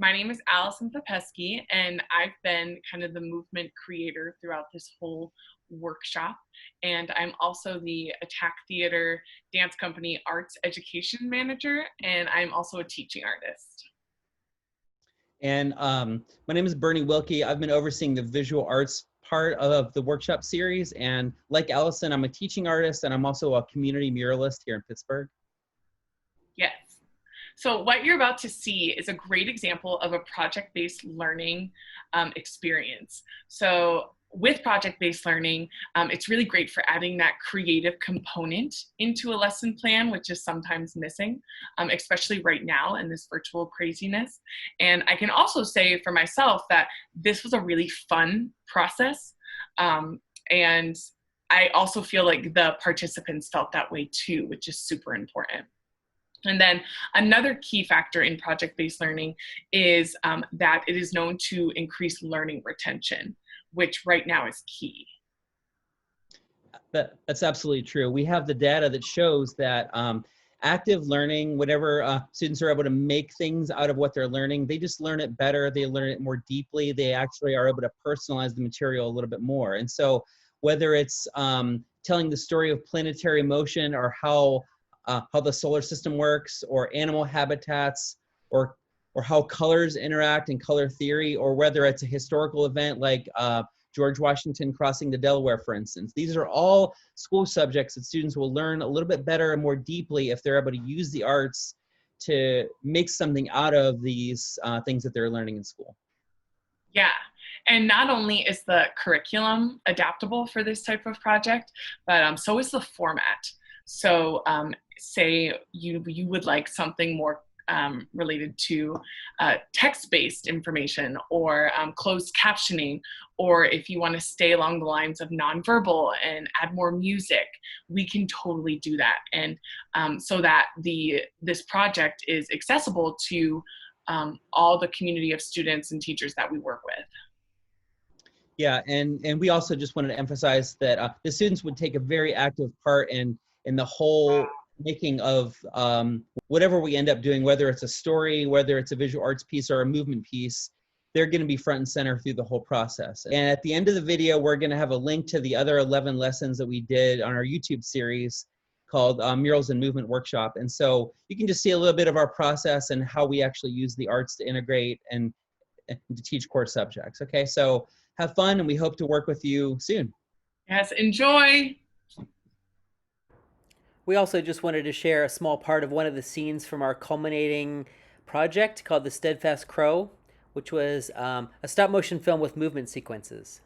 My name is Allison and I've been kind of the movement creator throughout this whole workshop. And I'm also the Attack Theater Dance Company Arts Education Manager, and I'm also a teaching artist. And my name is Bernie Wilkie. I've been overseeing the visual arts part of the workshop series. And like Allison, I'm a teaching artist, and I'm also a community muralist here in Pittsburgh. Yes. So what you're about to see is a great example of a project-based learning experience. So with project-based learning, it's really great for adding that creative component into a lesson plan, which is sometimes missing, especially right now in this virtual craziness. And I can also say for myself that this was a really fun process. And I also feel like the participants felt that way too, which is super important. And then another key factor in project-based learning is that it is known to increase learning retention, which right now is key. That's absolutely true. We have the data that shows that active learning, whenever students are able to make things out of what they're learning, they just learn it better, they learn it more deeply, they actually are able to personalize the material a little bit more. And so whether it's telling the story of planetary motion or how the solar system works, or animal habitats, or how colors interact in color theory, or whether it's a historical event like George Washington crossing the Delaware, for instance. These are all school subjects that students will learn a little bit better and more deeply if they're able to use the arts to make something out of these things that they're learning in school. Yeah. And not only is the curriculum adaptable for this type of project, but so is the format. So say you would like something more related to text-based information or closed captioning, or if you want to stay along the lines of nonverbal and add more music, we can totally do that. And so that this project is accessible to all the community of students and teachers that we work with. Yeah, and we also just wanted to emphasize that the students would take a very active part in the whole making of whatever we end up doing, whether it's a story, whether it's a visual arts piece or a movement piece. They're going to be front and center through the whole process. And at the end of the video, we're going to have a link to the other 11 lessons that we did on our YouTube series called Murals and Movement Workshop. And so you can just see a little bit of our process and how we actually use the arts to integrate and to teach core subjects. Okay, so have fun, and we hope to work with you soon. Yes, enjoy. We also just wanted to share a small part of one of the scenes from our culminating project called The Steadfast Crow, which was a stop motion film with movement sequences.